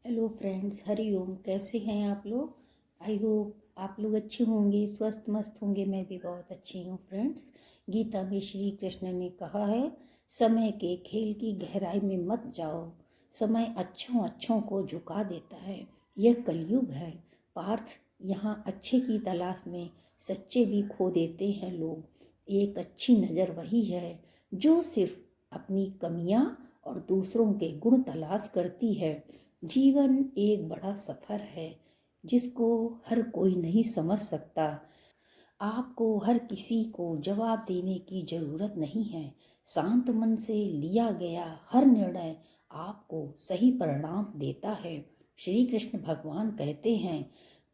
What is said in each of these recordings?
Hello friends, Hariom. कैसे हैं आप लोग? आई होप आप लोग अच्छे होंगे, स्वस्थ मस्त होंगे। मैं भी बहुत अच्छी हूँ फ्रेंड्स। गीता में श्री कृष्ण ने कहा है, समय के खेल की गहराई में मत जाओ। समय अच्छों अच्छों को झुका देता है। यह कलयुग है पार्थ। यहाँ अच्छे की तलाश में सच्चे भी खो देते हैं लोग। एक अच्छी नज़र वही है जो सिर्फ अपनी कमियाँ और दूसरों के गुण तलाश करती है। जीवन एक बड़ा सफ़र है जिसको हर कोई नहीं समझ सकता। आपको हर किसी को जवाब देने की ज़रूरत नहीं है। शांत मन से लिया गया हर निर्णय आपको सही परिणाम देता है। श्री कृष्ण भगवान कहते हैं,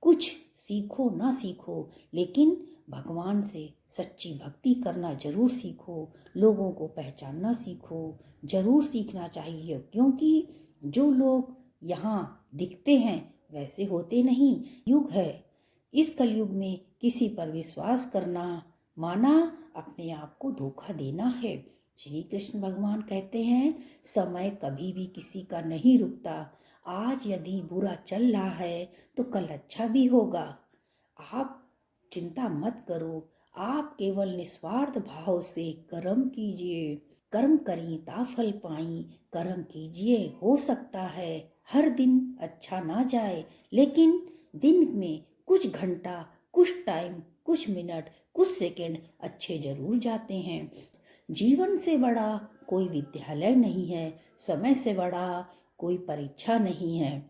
कुछ सीखो ना सीखो, लेकिन भगवान से सच्ची भक्ति करना जरूर सीखो। लोगों को पहचानना सीखो। जरूर सीखना चाहिए, क्योंकि जो लोग यहाँ दिखते हैं वैसे होते नहीं। युग है, इस कलयुग में किसी पर विश्वास करना माना अपने आप को धोखा देना है। श्री कृष्ण भगवान कहते हैं, समय कभी भी किसी का नहीं रुकता। आज यदि बुरा चल रहा है तो कल अच्छा भी होगा। आप चिंता मत करो। आप केवल निस्वार्थ भाव से कर्म कीजिए। कर्म करी ता फल पाई। कर्म कीजिए, हो सकता है हर दिन अच्छा ना जाए, लेकिन दिन में कुछ घंटा, कुछ टाइम, कुछ मिनट, कुछ सेकंड अच्छे जरूर जाते हैं। जीवन से बड़ा कोई विद्यालय नहीं है। समय से बड़ा कोई परीक्षा नहीं है,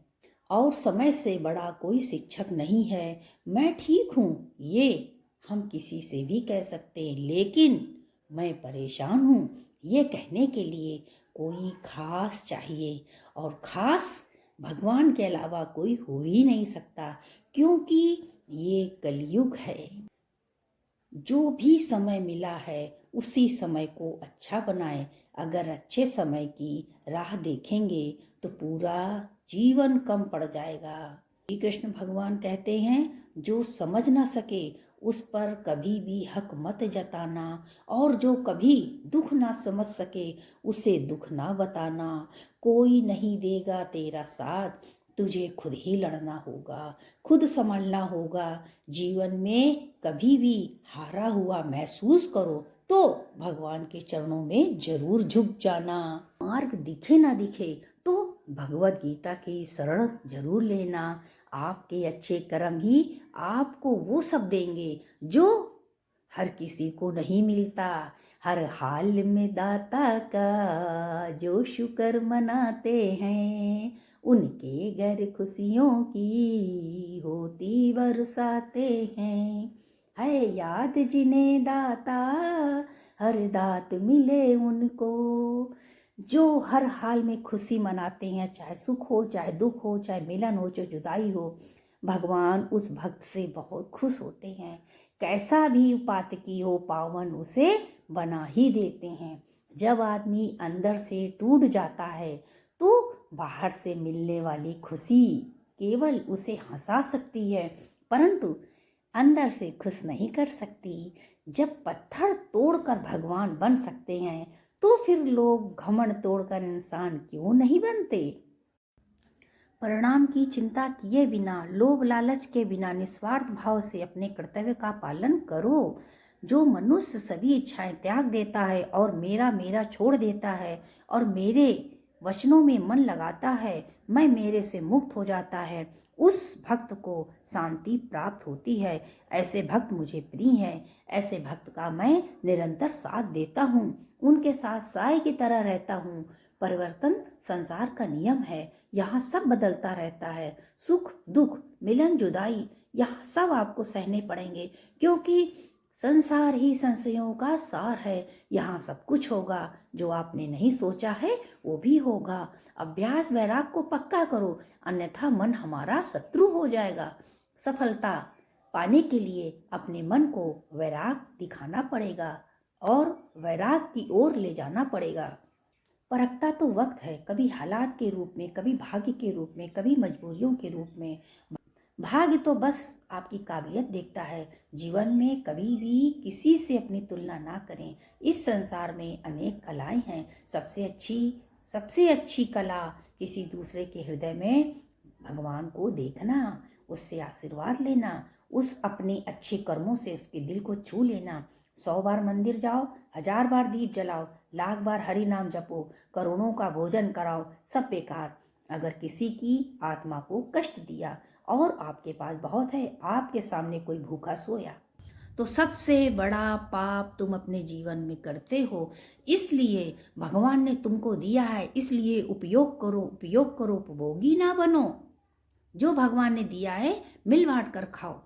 और समय से बड़ा कोई शिक्षक नहीं है। मैं ठीक हूँ ये हम किसी से भी कह सकते हैं, लेकिन मैं परेशान हूँ ये कहने के लिए कोई खास चाहिए। और खास भगवान के अलावा कोई हो ही नहीं सकता, क्योंकि ये कलयुग है। जो भी समय मिला है उसी समय को अच्छा बनाएं। अगर अच्छे समय की राह देखेंगे तो पूरा जीवन कम पड़ जाएगा। श्री कृष्ण भगवान कहते हैं, जो समझ ना सके उस पर कभी भी हक मत जताना, और जो कभी दुख ना समझ सके उसे दुख ना बताना। कोई नहीं देगा तेरा साथ, तुझे खुद ही लड़ना होगा, खुद संभलना होगा। जीवन में कभी भी हारा हुआ महसूस करो तो भगवान के चरणों में जरूर झुक जाना। मार्ग दिखे ना दिखे तो भगवत गीता की शरण जरूर लेना। आपके अच्छे कर्म ही आपको वो सब देंगे जो हर किसी को नहीं मिलता। हर हाल में दाता का जो शुक्र मनाते हैं, उनके घर खुशियों की होती बरसाते हैं। है याद जिन्हें दाता, हर दात मिले उनको। जो हर हाल में खुशी मनाते हैं, चाहे सुख हो, चाहे दुख हो, चाहे मिलन हो, चाहे जुदाई हो, भगवान उस भक्त से बहुत खुश होते हैं। कैसा भी पातकी हो पावन उसे बना ही देते हैं। जब आदमी अंदर से टूट जाता है तो बाहर से मिलने वाली खुशी केवल उसे हंसा सकती है, परंतु अंदर से खुश नहीं कर सकती। जब पत्थर तोड़कर भगवान बन सकते हैं तो फिर लोग घमंड तोड़कर इंसान क्यों नहीं बनते। परिणाम की चिंता किए बिना, लोभ लालच के बिना निस्वार्थ भाव से अपने कर्तव्य का पालन करो। जो मनुष्य सभी इच्छाएं त्याग देता है और मेरा मेरा छोड़ देता है और मेरे वचनों में मन लगाता है, मैं मेरे से मुक्त हो जाता है, उस भक्त को शांति प्राप्त होती है। ऐसे भक्त मुझे प्रिय हैं। ऐसे भक्त का मैं निरंतर साथ देता हूँ, उनके साथ साए की तरह रहता हूँ। परिवर्तन संसार का नियम है। यहाँ सब बदलता रहता है। सुख दुख, मिलन जुदाई, यहाँ सब आपको सहने पड़ेंगे, क्योंकि संसार ही संशयों का सार है। यहाँ सब कुछ होगा। जो आपने नहीं सोचा है वो भी होगा। अभ्यास वैराग को पक्का करो, अन्यथा मन हमारा शत्रु हो जाएगा। सफलता पाने के लिए अपने मन को वैराग दिखाना पड़ेगा और वैराग की ओर ले जाना पड़ेगा। परखता तो वक्त है, कभी हालात के रूप में, कभी भाग्य के रूप में, कभी मजबूरियों के रूप में। भाग्य तो बस आपकी काबिलियत देखता है। जीवन में कभी भी किसी से अपनी तुलना ना करें। इस संसार में अनेक कलाएं हैं। सबसे अच्छी कला किसी दूसरे के हृदय में भगवान को देखना, उससे आशीर्वाद लेना, उस अपने अच्छे कर्मों से उसके दिल को छू लेना। 100 बार मंदिर जाओ, 1000 बार दीप जलाओ, लाख बार हरि नाम जपो, करोड़ों का भोजन कराओ, सब बेकार। अगर किसी की आत्मा को कष्ट दिया और आपके पास बहुत है, आपके सामने कोई भूखा सोया, तो सबसे बड़ा पाप तुम अपने जीवन में करते हो। इसलिए भगवान ने तुमको दिया है, इसलिए उपयोग करो, उपयोग करो, उपभोगी ना बनो। जो भगवान ने दिया है मिल बांट कर खाओ।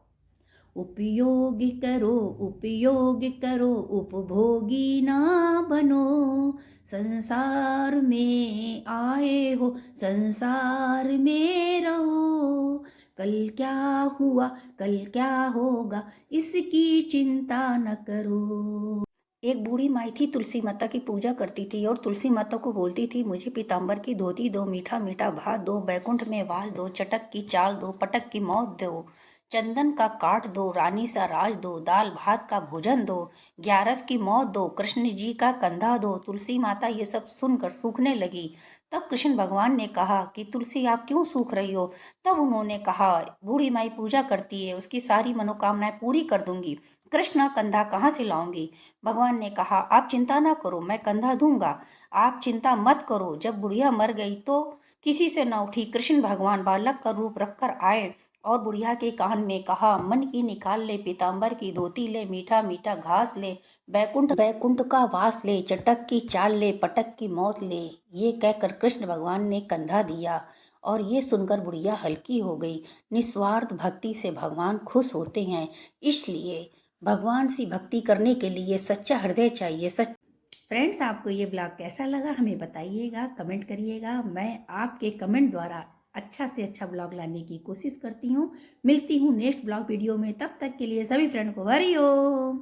उपयोग करो, उपयोग करो, उपभोगी ना बनो। संसार में आए हो, संसार में रहो। कल क्या हुआ, कल क्या होगा, इसकी चिंता न करो। एक बूढ़ी माई थी, तुलसी माता की पूजा करती थी और तुलसी माता को बोलती थी, मुझे पीताम्बर की धोती दो, मीठा मीठा भात दो, बैकुंठ में वास दो, चटक की चाल दो, पटक की मौत दो, चंदन का काट दो, रानी सा राज दो, दाल भात का भोजन दो, ग्यारस की मौत दो, कृष्ण जी का कंधा दो। तुलसी माता ये सब सुनकर सूखने लगी। तब कृष्ण भगवान ने कहा कि तुलसी आप क्यों सूख रही हो? तब उन्होंने कहा, बूढ़ी माई पूजा करती है, उसकी सारी मनोकामनाएं पूरी कर दूंगी। कृष्ण कंधा कहाँ से लाऊंगी? भगवान ने कहा, आप चिंता ना करो, मैं कंधा दूंगा, आप चिंता मत करो। जब बुढ़िया मर गई तो किसी से न उठी। कृष्ण भगवान बालक का रूप रखकर आए और बुढ़िया के कान में कहा, मन की निकाल ले, पीताम्बर की धोती ले, मीठा मीठा घास ले, बैकुंठ बैकुंठ का वास ले, चटक की चाल ले, पटक की मौत ले। ये कहकर कृष्ण भगवान ने कंधा दिया और ये सुनकर बुढ़िया हल्की हो गई। निस्वार्थ भक्ति से भगवान खुश होते हैं। इसलिए भगवान से भक्ति करने के लिए सच्चा हृदय चाहिए। फ्रेंड्स, आपको ये ब्लॉग कैसा लगा हमें बताइएगा, कमेंट करिएगा। मैं आपके कमेंट द्वारा अच्छा से अच्छा ब्लॉग लाने की कोशिश करती हूँ। मिलती हूँ नेक्स्ट ब्लॉग वीडियो में, तब तक के लिए सभी फ्रेंड को हरि ओम।